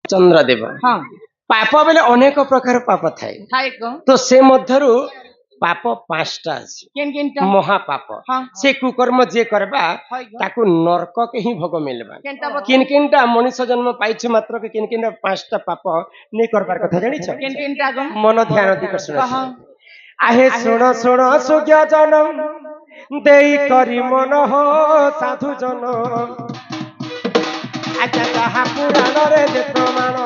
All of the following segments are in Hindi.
चंद्रदेव हाँ पाप बेले अनेक प्रकार पाप थाए थाए को तो से मध्यरु पाप पांचटा अछि केन केनटा महापाप हाँ से कुकर्म जे करबा हाय गो ताकू नरक के ही भोग मिलबा केनटा बता किन किनटा मनुष्य जन्म पाइछ मात्र के किन किनटा पांचटा पाप नै करबार कथा जानि छ केन केनटा गो मन ध्यान दी कर सुन कहा आहे सुन सुन सुज्ञ जनम देई करी मन हो साधु जन आजा जहा पुराण रे जे प्रमाण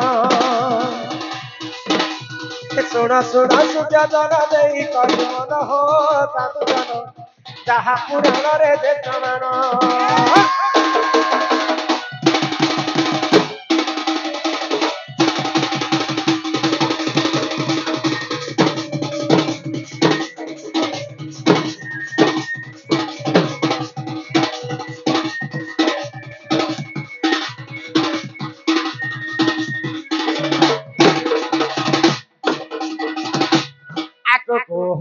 सुन सुन सुज्ञ जन देई करी मन हो साधु जन जहा पुराण रे जे प्रमाण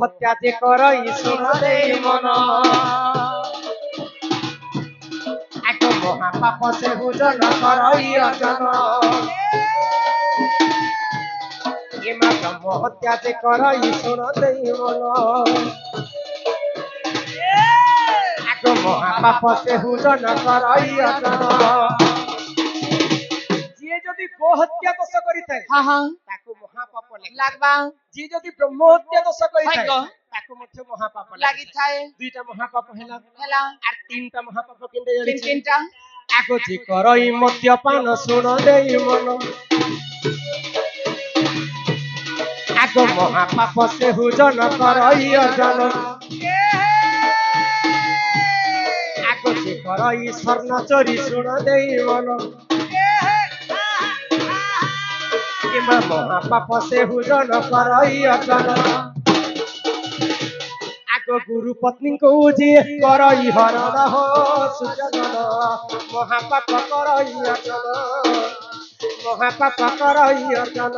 हत्या जे करई सुन रे मन आको महापाप से हुजन करई अजन ये मा ब्रह्म हत्या जे करई सुन रे मन आको महापाप से हुजन करई अजन जे जदि गो हत्या दोष करितै हाँ हाँ ताको महापाप लागबा जे जदि ब्रह्म हत्या दोष करितै हाय गो ताको मध्य महापाप लागि थाए दुईटा महापाप हेला हेला আর তিনটা মহাপাপ কেন্দ্রে केन জানিছে केनटा আগো যে করই মদ্যপান শুন দেই মন আগো মহাপাপ সে হুজন করই অজন আগো যে করই স্বর্ণ চোরি শুন দেই মন কিংবা মহাপাপ সে হুজন করই অজন गुरु पत्नी को जी करई हरण हो सुजन महापाप करई अर्जन महापाप करई अर्जन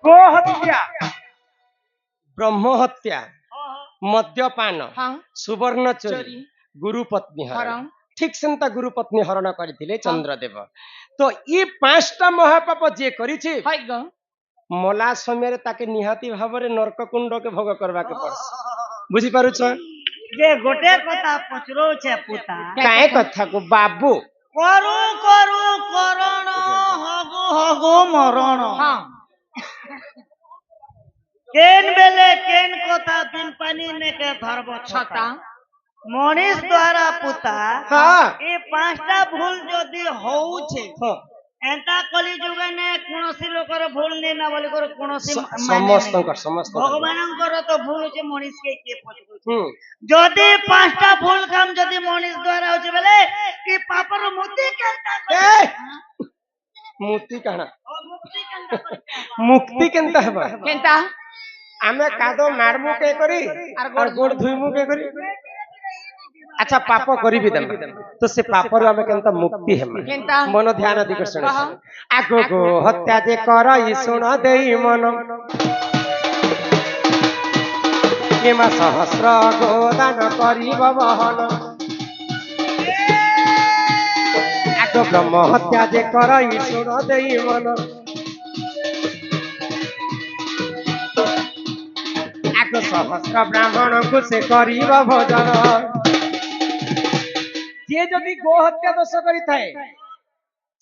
गो हत्या ब्रह्म हत्या मद्यपान हाँ सुवर्ण चोरी चोरी गुरु पत्नी हरण हरण ठीक सेंता गुरु पत्नी हरण करथिले चंद्रदेव तो ये पांचटा महापाप जे करिछि हाय गो मला समय ताके निहाती भाबरे नरक कुंड के भोग करबा के पड़स बुझी पारु छ जे गोटे कथा पचरो छे पुता काहे कथा को बाबू करू करू करण हगु हगु मरण हाँ केन बेले केन कथा बिन पानी ने के धरब छता छता मनीष द्वारा पुता हां ए पांचटा भूल जदी होउ छे हां एंता कली जुगे ने कोनोसी लोकर भूल नै ना बोली कर कोनोसी समस्त भगवानंकर तो भूल छे मनीष के पचरो जदी पांचटा भूल काम जदी मनीष द्वारा होचे बेले कि पापर मुक्ति केनता मुक्ति कहना मुक्ति केनता मुक्ति केनता हेबा केनटा आमे कादो मारमु के करी और गोड़ धुइमु के करी अच्छा पाप करी भी देम तो से पाप रो आमे केनता मुक्ति हेमा केनता मन ध्यान दी कर सुन आगो गो हत्या जे करई सुन देई मन केमा सहस्र गोदान करी बहन आगो ब्रह्म हत्या जे करई सुन देई मन आगो सहस्र ब्राह्मण को से करी भोजन जे जदि गो हत्या दोष करी थाए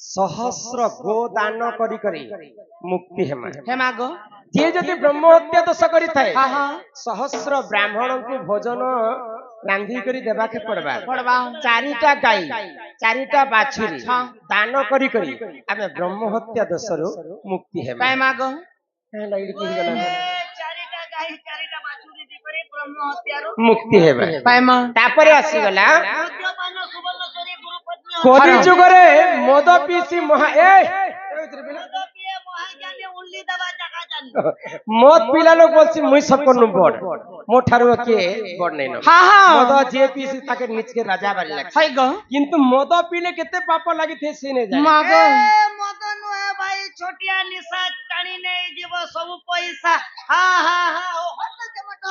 सहस्र गो दान करी करी मुक्ति हेमा हेमा गो जे जदि ब्रह्म हत्या दोष करी थाए हाँ हाँ सहस्र ब्राह्मण को भोजन रांधी करी देबा के पड़बा पड़वा चारिटा गाई चारिटा बाछुरी हाँ। दान करी करी आमे ब्रह्म हत्या दोष रो मुक्ति हेमा काय मागो लइडी की गला चारिटा गाई चारिटा बाछुरी दी करे ब्रह्म हत्यारो मुक्ति हेबा काय मा तापरे आसी गला मद्यपान सुवर्ण चोरी गुरु पत्नी कोदी जुगरे मद पीसी महा ए पिए महाज्ञानी उल्ली दबा जगा जानी মদ পিলা লোক বলছি মুই সবকর নু বড় মো ঠারু কে বড় নাই ন হ্যাঁ হ্যাঁ মদ যে পিছি তাকে নিজকে রাজা বাড়ি লাগছে হাই গো কিন্তু মদ পিলে কেতে পাপ লাগিথে সে নে জানে মা গো মଦ ନୁହେଁ ଭାଇ ଛୋଟିଆ ନିଶା ଟାଣି ନେଇଯିବ ସବୁ ପଇସା ହା ହା ହା ଓ ହଟ ଜମଟ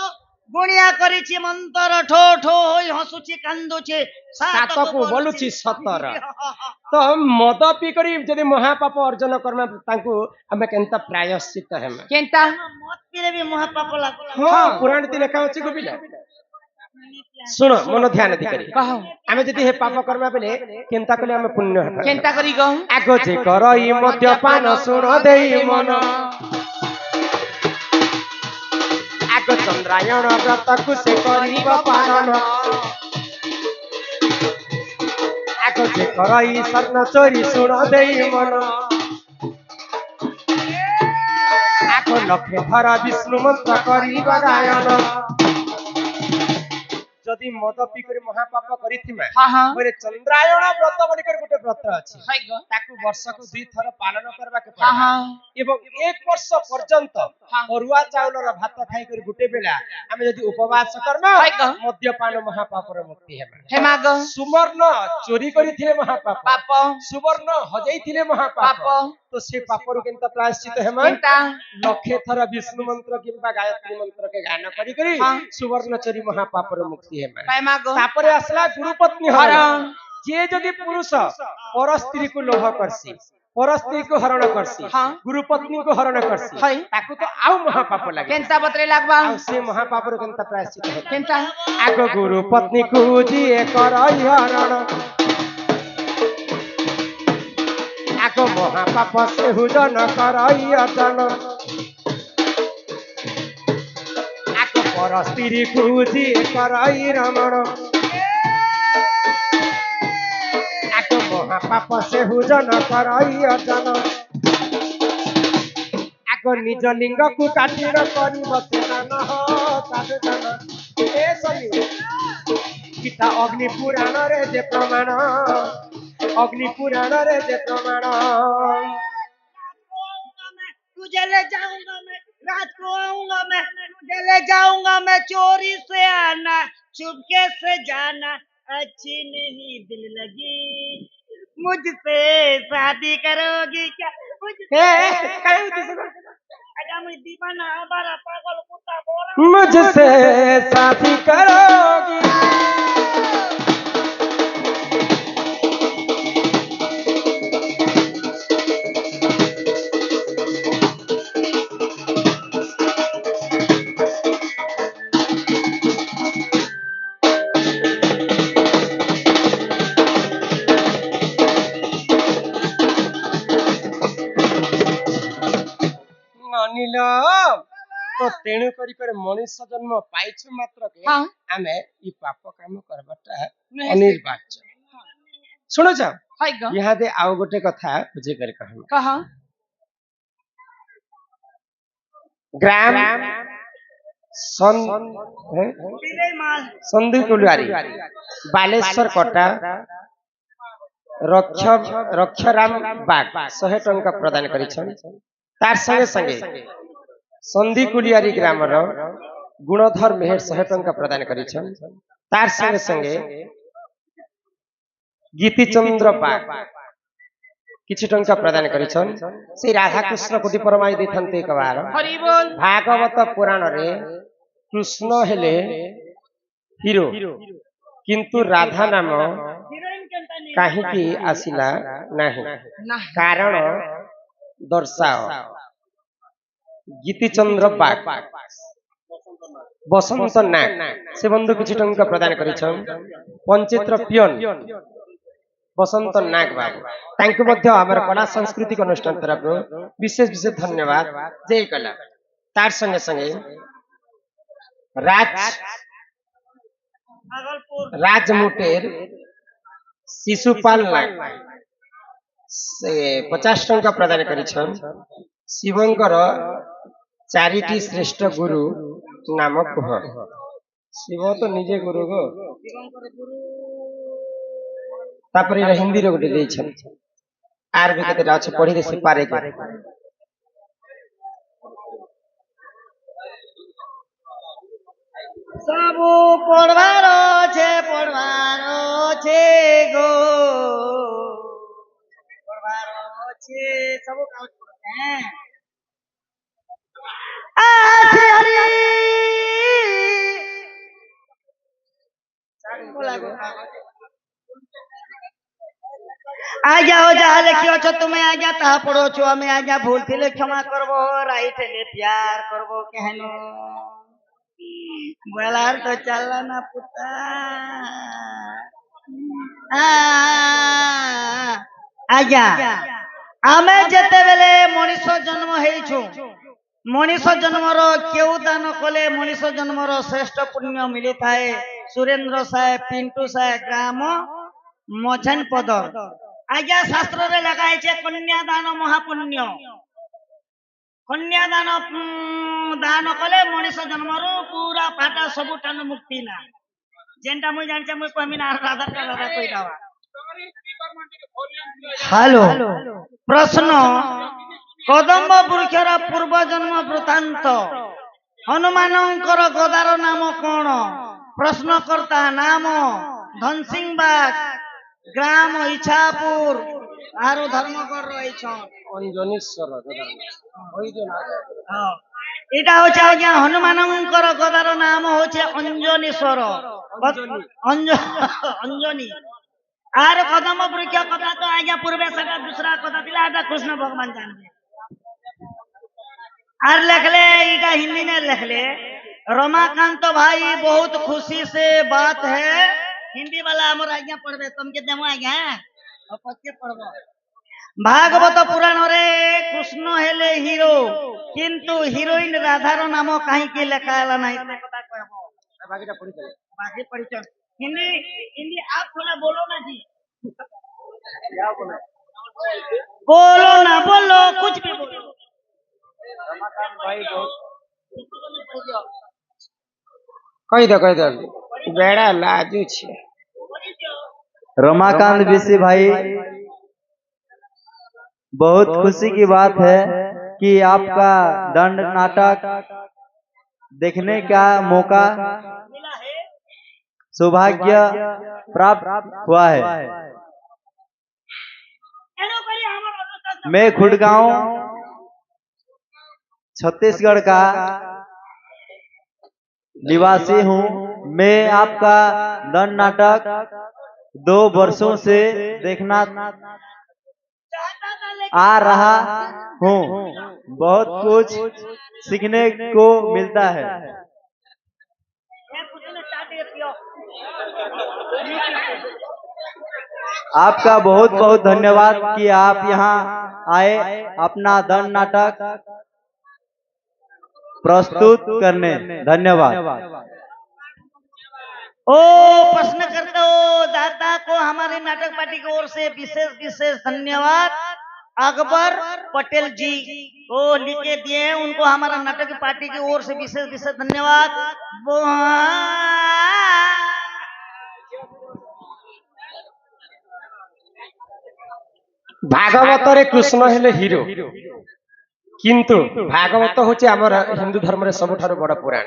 ଗୁଣିଆ କରିଛି ମନ୍ତର ଠୋ ଠୋ ହୋଇ ହସୁଛି କାନ୍ଦୁଛି ସାତକୁ ବୋଲୁଛି ସତର ତ ମଦ ପି କରି ଯଦି ମହାପାପ ଅର୍ଜନ କର୍ମା ତାଙ୍କୁ ଆମେ କେନ୍ତା ପ୍ରାୟଶ୍ଚିତ ହେମା କେନ୍ତା ମଦ ପିଲେ ବି ମହାପାପ ଲାଗୁଛି ହଁ ପୁରାଣ ତି ଲେଖା ଅଛି ଗୋବିଲା ଶୁଣ ମନ ଧ୍ୟାନ ଦି କରି କହ ଆମେ ଯଦି ହେ ପାପ କର୍ମା ବେଲେ କେନ୍ତା କଲେ ଆମେ ପୁଣ୍ୟ ହେବା କେନ୍ତା କରି ଗো ଆଗ ଯେ କରଇ ମଦ୍ୟପାନ ଶୁଣ ଦେଇ ମନ ଆଗ ଚନ୍ଦ୍ରାୟଣ ବ୍ରତକୁ ସେ କରିବ ପାଳନ ଆଗ ଯେ କରଇ ସ୍ୱର୍ଣ୍ଣ ଚୋରି ଶୁଣ ଦେଇ ମନ ଆଗ ଲକ୍ଷେ ଥର ବିଷ୍ଣୁ ମନ୍ତ୍ର କରିବ ଗାୟନ যদি মদ পি করে মহাপাপ করিথিমা হ্যাঁ হ্যাঁ বলে চন্দ্রায়ণ ব্রত বলিকর গোটে ব্রত আছে হাই গো তাকু বর্ষকু 2 থর পালন করবাকে হ্যাঁ পড়ে হ্যাঁ এবং 1 বর্ষ পর্যন্ত হ্যাঁ। অরুয়া চাউলর ভাত খাই করে গোটে বেলা আমি যদি উপবাস করমা হাইগো। মদ্যপান মহাপাপর মুক্তি হেবা হে মা গো সুবর্ণ চোরি করিথিলে মহাপাপ পাপ সুবর্ণ হজাইথিলে মহাপাপ পাপ তো সে পাপরু কেনতা প্রায়শ্চিত হেমা কেন্তা লক্ষে থর বিষ্ণু মন্ত্র কিংবা গায়ত্রী মন্ত্রকে গান করি করি হ্যাঁ। সুবর্ণ চোরি মহাপাপর মুক্তি হেমা কাই মা গো তাপরে আসলা গুরুপত্নী হরণ যে যদি পুরুষ পর স্ত্রী কু লোভ করছি পর স্ত্রী কু হরণ করছি হ্যাঁ। গুরুপত্নী কু হরণ করছি হাই। তাকু তো আউ মহাপাপ লাগে কেন্তা বতরে লাগবা আউ সে মহাপাপর কেনতা প্রায়শ্চিত হবে কেন্তা আগ গুরুপত্নী কু জিয়ে করই হরণ আগ মহাপাপ সে হুজন করই অর্জন আগ পর স্ত্রী কু জিয়ে করই রমণ আগ মহাপাপ সে হুজন করই অর্জন আগ নিজ লিঙ্গকু কাটির করিব সেদান সাধুদান এ শনি গীতা অগ্নি পুরাণরে যে প্রমাণ অগ্নি পুরাণরে যে প্রমাণ तुझे ले जाऊंगा मैं रात को आऊंगा मैं तुझे ले जाऊंगा मैं चोरी से आना चुपके से जाना अच्छी नहीं दिल लगी मुझसे शादी करोगी क्या हे काय होती सर अगा मैं दीवाना हमारा पागल कुत्ता बोला मुझसे शादी करोगी অনিল তো তেণু করি করে মনুষ্য জন্ম পাইছু মাত্র কে হ্যাঁ। আমি এই পাপ কাম করবাটা অনির্বাচ্য শুনুছ হাই গো ইহাদে আউ গোটে কথা বুঝি করে কহম কহ গ্রাম बिले माल সন্ধি কুলুয়ারি বালেশ্বর কটা রক্ষরাম বাগ 100 টঙ্কা প্রদান করিছন তার সঙ্গে সঙ্গে সন্ধি কুলিয়ারি গ্রামর গুণধর মেহের 100 টঙ্কা প্রদান করিছন তার সঙ্গে সঙ্গে গীতিচন্দ্র বাগ কিছু টঙ্কা প্রদান করিছন সেই রাধাকৃষ্ণ কোটি পরমাই দিথান্তে একবার হরি বল ভাগবত পুরাণরে কৃষ্ণ হেলে হিরো কিন্তু রাধা নাম हीरोइन केंता नहीं কাহিকি আসিলা নাহি না কারণ দর্শাও গীতিচন্দ্র বাগ বসন্ত নাগ সে বন্ধু কিছু টঙ্কা প্রদান করেছেন পঞ্চিত্র পিয়ন বসন্ত নাগ বাবু তাଙ୍କୁ ମଧ୍ୟ ଆମର କଳା ସାଂସ୍କୃତିକ ଅନୁଷ୍ଠାନ ତରଫରୁ ବିଶେଷ ବିଶେଷ ଧନ୍ୟବାଦ ଜୟ କଲା ତାର ସଙ୍ଗେ ସଙ୍ଗେ भागलपुर ରାଜମୁଟେର ଶିଶୁପାଲ ନାଗ ସେ 50 ଟଙ୍କା ପ୍ରଦାନ କରିଛନ୍ତି ଶିବଙ୍କର ଚାରିଟି ଶ୍ରେଷ୍ଠ ଗୁରୁ ନାମ କୁହ ଶିବ ତ ନିଜେ ଗୁରୁ ଗो ତାପରେ ଏଇଟା ହିନ୍ଦୀରେ ଗୋଟେ ଦେଇଛନ୍ତି ଆର ବି କେତେଟା ଅଛି ପଢି ଦେଇ ପାରେ सबू पढ़वार छे गो पढ़वार छे सबू काउच पढ़ते हैं श्री हरि बोला गो आज्ञा हो जा लेखियो छो तुम्हें आज्ञा ता पढ़ो छो हमें आज्ञा भूल थिले क्षमा करबो राइट ले प्यार करबो कहनो बोलार तो चलला ना पुता आज्ञा आमे जेते बेले मनीष जन्म हेइछु मनीष जन्मर केउ दान कले मनीष जन्मर श्रेष्ठ पुण्य मिली थाए सुरेंद्र साहे पिंटू साहे ग्राम मझन पद आज्ञा शास्त्र रे लगाई छे कन्यादान महापुण्य कन्यादान दान कले मनीष जन्मर पूरा फाटा सबुठानु मुक्ति ना जेनटा मुई जानि छे मुई कहमी ना राधा का राधा कहि दावा हेलो प्रश्न कदम्ब वृक्षर पूर्व जन्म वृत्तांत हनुमानंकर गदार नाम कौन प्रश्नकर्ता नाम धनसिंह बाग ग्राम इच्छापुर आरो धर्मकर रहिछन अंजनीश्वर এটা হচ্ছে আজ্ঞা হনুমানঙ্কর গদার নাম হচ্ছে অঞ্জনীশ্বর অঞ্জনী আর কদম বৃক্ষ কথা তো আজ্ঞা পূর্বে সেটা दूसरा কথা ছিল এটা কৃষ্ণ ভগবান জানবে আর লিখলে এটা हिंदी में लिखले रमाकांत भाई बहुत खुशी से बात है हिंदी वाला हमर आज्ञा पढ़बे तुमके देमो आज्ञा और पक्के पढ़बो भागवत पुराण रे कृष्ण हेले हिरो किंतु हिरोइन राधार नाम कहीं के लेखा आला नहीं से कथा कहबो बाकीटा पढ़ी चले बाकी पढ़ी चल हिंदी हिंदी आप थोड़ा बोलो ना जी क्या बोलो ना बोलो कुछ भी बोलो रमाकांत भाई कही दो बेड़ा लाजू छे रमाकांत विशी भाई बहुत खुशी की बात है कि आपका दंड नाटक देखने का मौका सौभाग्य प्राप्त हुआ है। मैं खुडगांव छत्तीसगढ़ का निवासी हूँ। मैं आपका दंड नाटक 2 वर्षों से देखना आ रहा हूँ। बहुत कुछ सीखने को मिलता है। आपका बहुत बहुत धन्यवाद कि आप यहाँ आए अपना दंड नाटक प्रस्तुत करने। धन्यवाद। ओ प्रश्न करते हो दाता को हमारे नाटक पार्टी की ओर से विशेष धन्यवाद। अकबर पटेल जी को लिख के दिए उनको हमारा नाटक पार्टी की ओर से विशेष धन्यवाद। भागवत रे कृष्ण हेले हिरो किंतु भागवत होचे हमर हिंदू धर्म रे सबठारो बड़ पुराण।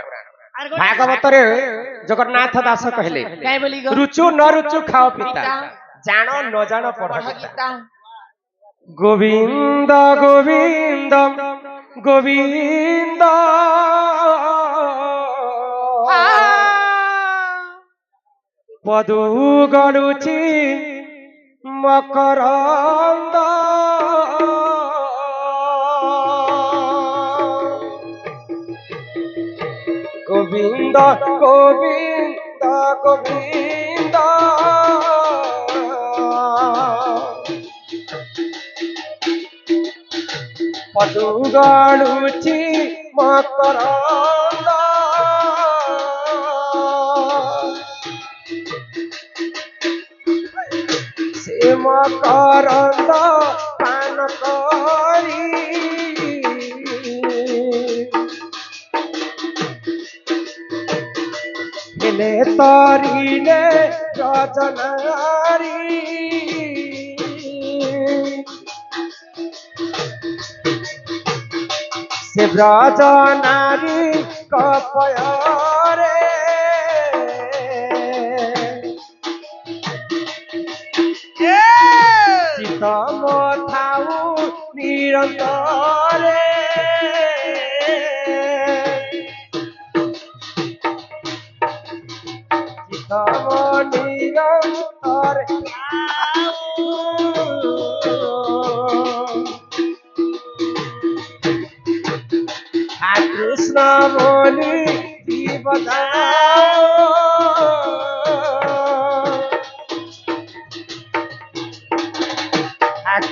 भागवत रे जगन्नाथ दास कहले रुचु न रुचु खाओ पिता जानो न जानो पढ़ गीता। गोविंद गोविंद गोविंद पदु गडुची मकरंद गोविंद गोविंद गोविंद पदु गडुची मकरंद से मकरंद पान करी हेले तरिले रजनारी से ब्रज नारी कपयारे নিরন্তরে চিতম নিরন্তরে কৃষ্ণ বলি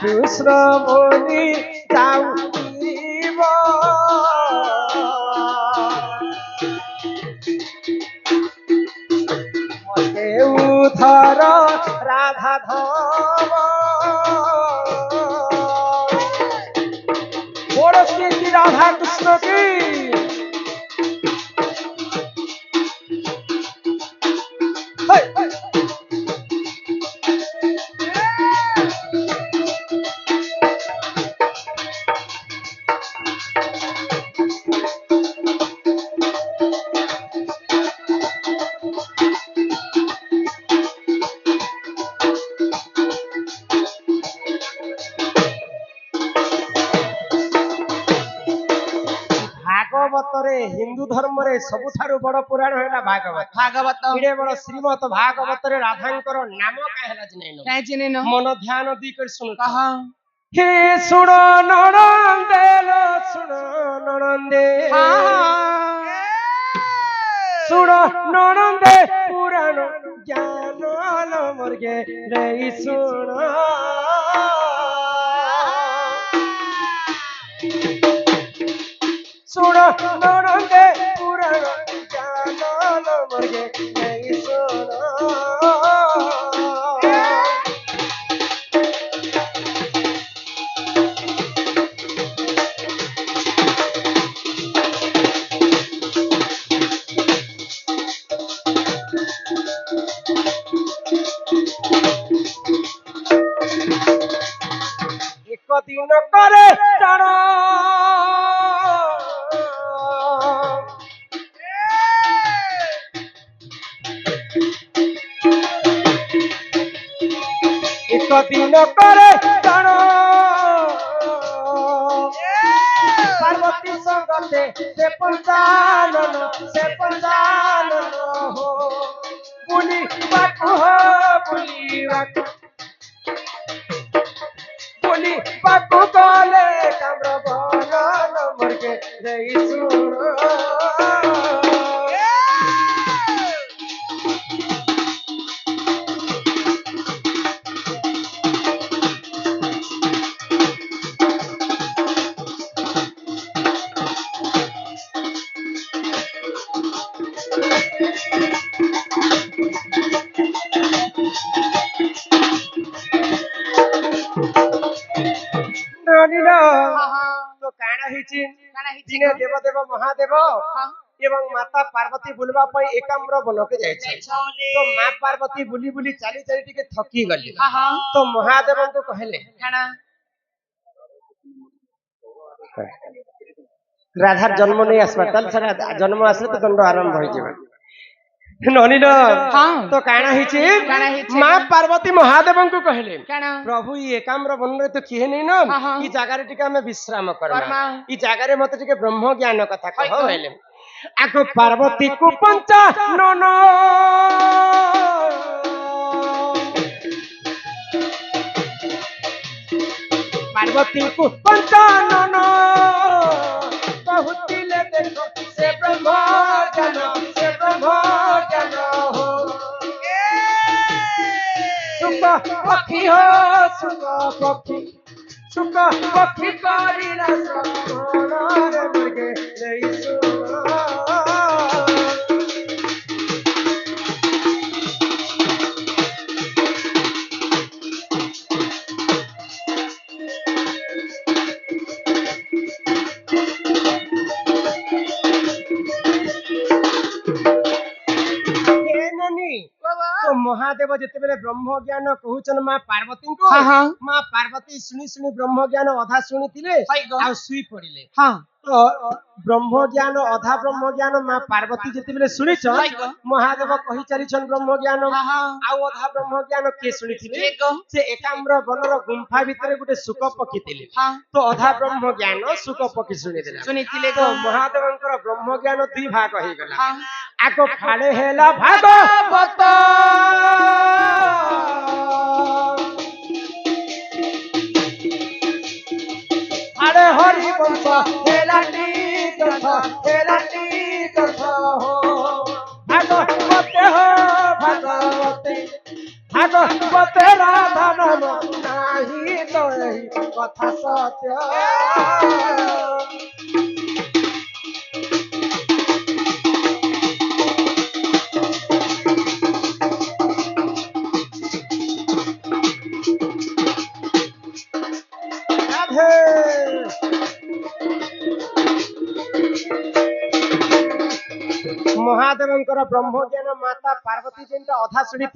কৃষ্ণ বলি যাও থর রাধা ধব বড় কি রাধা কৃষ্ণ কি ଭାଗବତରେ ହିନ୍ଦୁ ଧର୍ମରେ ସବୁଠାରୁ ବଡ ପୁରାଣ ହେଲା ଭାଗବତ। भागवत ଏଡ଼େ ବଡ ଶ୍ରୀମତ ଭାଗବତରେ ରାଧାଙ୍କର ନାମ କାଁ ହେଲା ଜାଣିନ? कहीं चिने न ମନ ଧ୍ୟାନ ଦେଇ କରି ଶୁଣ। कहा হে ଶୁଣ ନଣନ୍ଦେ ଲୋ ଶୁଣ ନଣନ୍ଦେ ଶୁଣ ନଣନ୍ଦେ ପୁରାଣ ଜ୍ଞାନ ଲୋ ମୋର୍ଗେ ରେଇ ଶୁଣ ଶୁଣ ନଣନ୍ଦେ ପୁରାଣ ଜ୍ଞାନ ଲୋ ମୋର୍ଗେ ରେଇ ଶୁଣ ଏକ ଦିନ করে টাଣ ଏକ ଦିନ করে টাণ পার্বতী সঙ্গতে সে পঞ্চানন হো বুলিবাকু হো বুলিবাকু বুলিবাকু গলে কাম্র বনন মোর্গে রেই শুণ তো କାଣା ହେଇଛି ଦିନେ ଦେବଦେବ ମହାଦେବ ଏବଂ ମାତା ପାର୍ବତୀ ବୁଲିବା ପାଇଁ ଏକାମ୍ର ବନକୁ ଯାଇଛନ୍ତି। ତ ମା ପାର୍ବତୀ ବୁଲି ବୁଲି ଚାଲି ଚାଲି ଟିକେ ଥକି ଗଲେ। ତ ମହାଦେବଙ୍କୁ କହିଲେ ରାଧାର ଜନ୍ମ ନେଇ ଆସିବା ତାହେଲେ ସେଟା ଜନ୍ମ ଆସିଲେ ତ ଦଣ୍ଡ ଆରମ୍ଭ ହେଇଯିବ। ନନିଲ ତ କାଣା ହେଇଛି ମା ପାର୍ବତୀ ମହାଦେବଙ୍କୁ କହିଲେ ପ୍ରଭୁ ଇ ଏକାମ୍ର ବନରେ ତ କିଏ ନେଇ ନ ଇ ଜାଗାରେ ଟିକେ ଆମେ ବିଶ୍ରାମ କରିବା ଇ ଜାଗାରେ ମତେ ଟିକେ ବ୍ରହ୍ମ ଜ୍ଞାନ କଥା କହ ହେଲେ ଆଗ ପାର୍ବତୀକୁ ପଞ୍ଚାନନ ପାର୍ବତୀକୁ ପଞ୍ଚାନନ କହୁଥିଲେ ଦେଖ ସେ ବ୍ରହ୍ମ ଜ୍ଞାନ हो सुख पक्षी हो सुख पक्षी करिला सोनार मुर्गे रे सुना तो महादेव जितेबेले ब्रह्म ज्ञान कहउछन मां पार्वती को मां पार्वती सुनी सुनी ब्रह्म ज्ञान अधा सुनी थिले आ सुई पड़िले तो ब्रह्म ज्ञान अधा ब्रह्म ज्ञान माँ पार्वती जिते शुणीच महादेव कही चलीछन ब्रह्म ज्ञान आउ अधा ब्रह्म ज्ञान किए शुणी से एकाम्र बनर गुंफा भितर गोटे सुक पक्षी थे तो अधा ब्रह्म ज्ञान सुक पक्षी शुणी तो महादेव ब्रह्म ज्ञान दुई भाग हो गला आग फाड़े हेला भागवत फाड़े हरिवंश हेला तीर्थ हो भागवते हो भागवते भागवते राधा नाम नाही तो यही कथा सत्य महादेव ब्रह्म ज्ञान माता पार्वती जेनटा अधा शुणी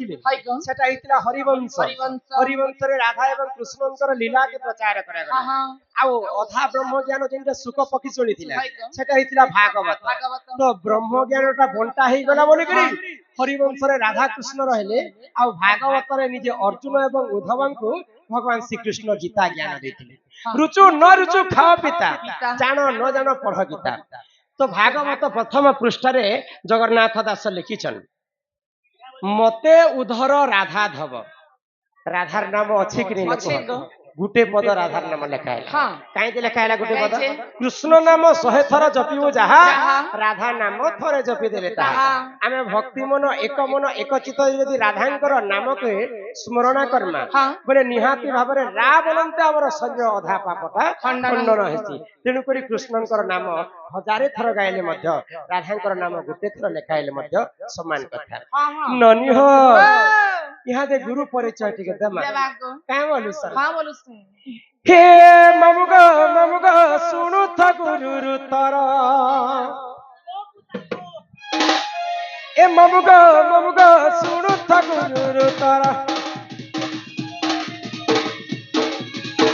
सेटा हरिवंश हरिवंश राधा एवं कृष्ण लीला के प्रचार अधा ब्रह्म ज्ञान जेनटा सुख पक्षी शुणी सेटा भागवत तो ब्रह्म ज्ञान बंटा हो गला बोल हरिवंश राधा कृष्ण रहे आ भागवत निजे अर्जुन एवं उद्धव को भगवान श्रीकृष्ण गीता ज्ञान देते रुचु न रुचु खाओ पिता जान न जान पढ़ गीता तो भागवत प्रथम पृष्ठ रे जगन्नाथ दास लिखिछन मते उधर राधा धव राधार नाम अच्छे कि नहीं गुटे पद राधार नाम लिखाए कहीं लिखाला गुटे पद कृष्ण नाम 100 थर जपिबो जहा राधा नाम थरे जपी देले ताहा आमे भक्ति मन एक चित्त यदि राधांकर नाम के स्मरण करमा बोले निहाती भाव रे रा बनंते हमर शरीर अधा पापटा खंडन हेसी तेनु करी कृष्णंकर नाम हजारे थर गाइले मध्य राधांकर नाम गुटे थर लिखाइले मध्य समान कथा ननी हो यहाँ दे गुरु परिचय टिके दमा काय बोलु सर हां बोलु हे ममुग सुनु थ गुरु तर ए ममुग सुनु थ गुरु तर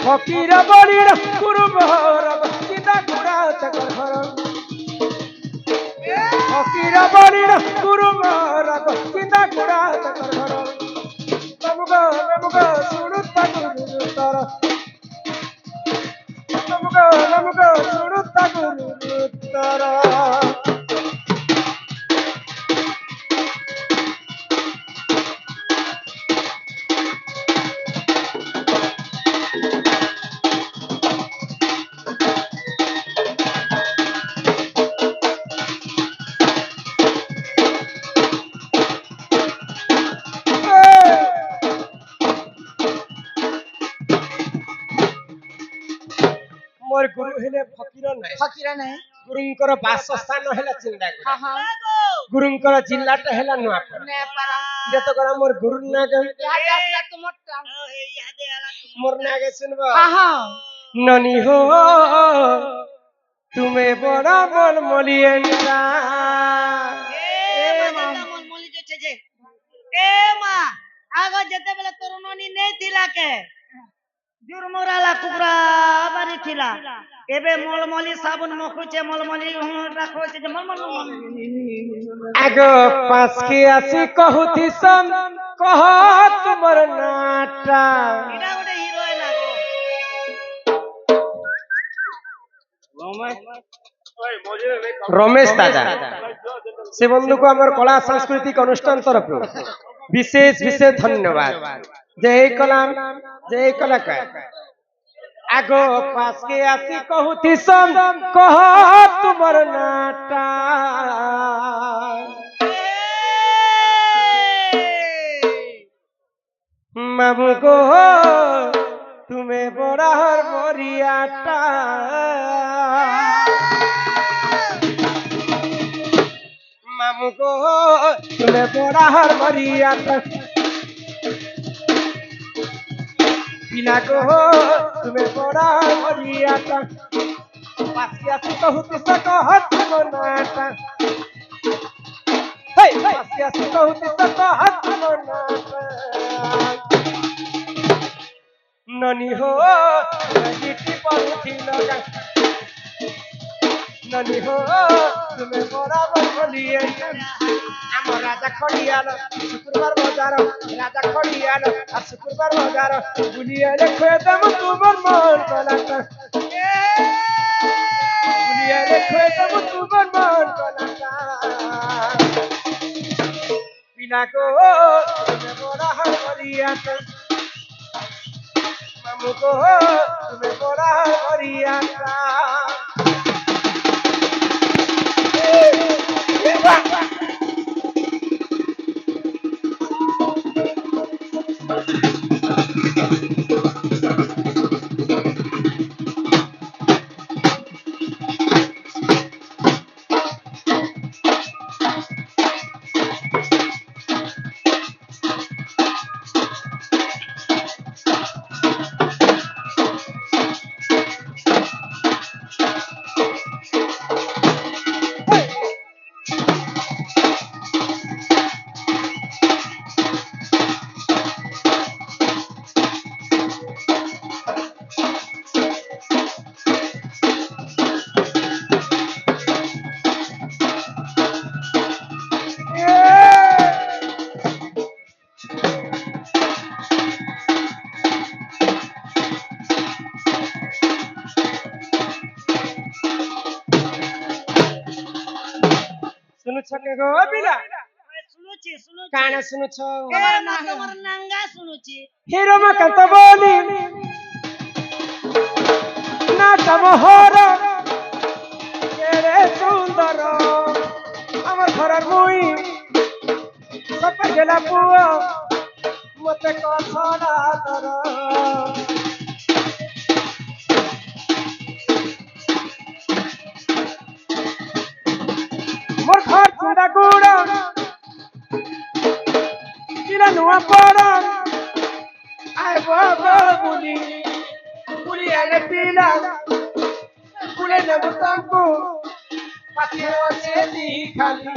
फकीर बलिर गुरु मोहर चिंता गुरा तकर घर फकीर बलिर गुरु मोहर चिंता गुरा तकर घर ममुग सुनु थ गुरु तर ममुग सुनु थ गुरु तर मोर गुरु हेले फकीर नहीं गुरुंकर वासस्थान हेला चिंता गुरुंकर जिल्लाटा हेला नुआपरा जेतो करा मोर गुरु नागे मोर नागे सुनबो ननी हो तुम्हें बड़ा मन मलियंता ए मन मलि जे छे जे ए मा आगो जते बेले तोर ननी नै थिला के जुरमुराला कुबरा बारी थिला एबे मलमली साबुन मखुचे मलमली राखो जे मलमल आगो पास के आसी कहूती सम कह तुमर नाटा इना गोटे हीरोइन आगो रमेश दादा से बंधु को हमारे कला सांस्कृतिक अनुष्ठान तरफ विशेष विशेष धन्यवाद जय कलाम जय कलाकार आगो पास के आसी कहूती सम कह तुमर नाटा मामू को तुम्हें बड़ा हर मोरियाटा मामू को तुम्हें बड़ा हर मोरियाटा बिना को तुम्हें बड़ा मोरियाटा पासिया से कहूती से कहत मनाटा हे पासिया से कहूती से कहत मनाटा ननी हो जीती पहुंची लगा ননি হো তুমি বরাবর বলিয়ে আমার রাজা খড়িয়াল শুক্রবার বাজার রাজা খড়িয়াল আর শুক্রবার বাজার বুলিয়ে রেখে দেব তোমার মন কলাটা বুলিয়ে রেখে দেব তোমার মন কলাটা বিনা গো তুমি বড় হরিয়াতে মামু গো তুমি বড় হরিয়াতা শুনুছ কে গো বিলা শুনুছি শুনুছি কানা শুনুছ তোমার নাঙ্গা শুনুছি হিরো মাকান্ত বলি না তমহর কেড়ে সুন্দর আমার ঘরের মুই সপে গেলা পুয় মতে কছড়া তর মোর ঘর চুড়া গুড়া কিরা নুয়া পড়া আয় বাবা বুলি বুলি এনে পিলা বুলে নেব তম্পু পাশে আছে দি খালি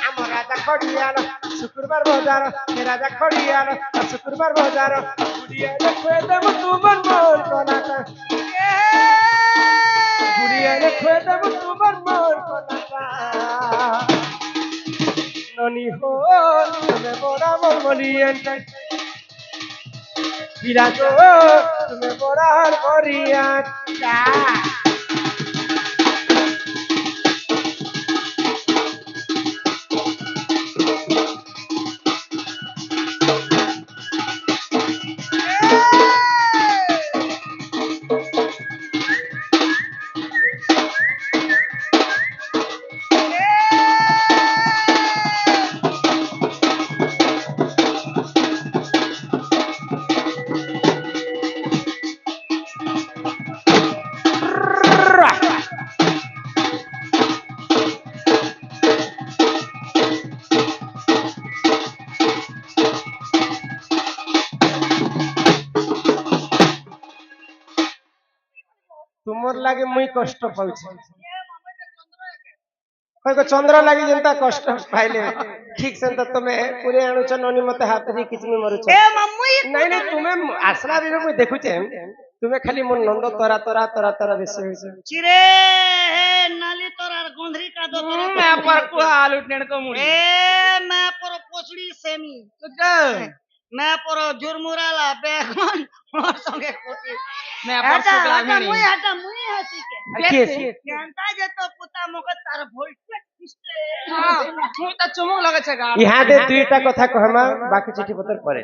আমার রাজা খড়িয়াল শুক্রবার বাজার রাজা খড়িয়াল শুক্রবার বাজার বুলিয়ে রেখে দেব তোমার মন কলাটা বুলিয়ে রেখে দেব তোমার মন কলাটা ননি হো তুমি বরাবর বলিয়ে বিরাজ তুমি বরাবর বরিয়া तुमर लागे मुई कष्ट पाउछि कोई को चंद्र लागे जनता कष्ट पाइले ठीक से त तमे पुरे आणुछ ननी मते हाथ दी किचमी मरुछ ए मम्मी नहीं नहीं तुम्हें आसला रे मुई देखुछे तुम्हें खाली मोर नंद तोरा तोरा तोरा तोरा बेसी होइछ चिरे नाली तोरार गुंधरी का दो तोरा मैं पर को आलू टेण को मुड़ी ए मैं पर पोछड़ी सेमी मैं पर जुरमुराला बेगन और संगे कोटी मैं पर सुगला मिनी मुई हसी के के जानता जे तो पुता मके तार भोल्टेज किसते हां मु त चुमुक लगे छ गा यहाँ दे दुईटा कथा कहमा बाकी चिठी पत्र परे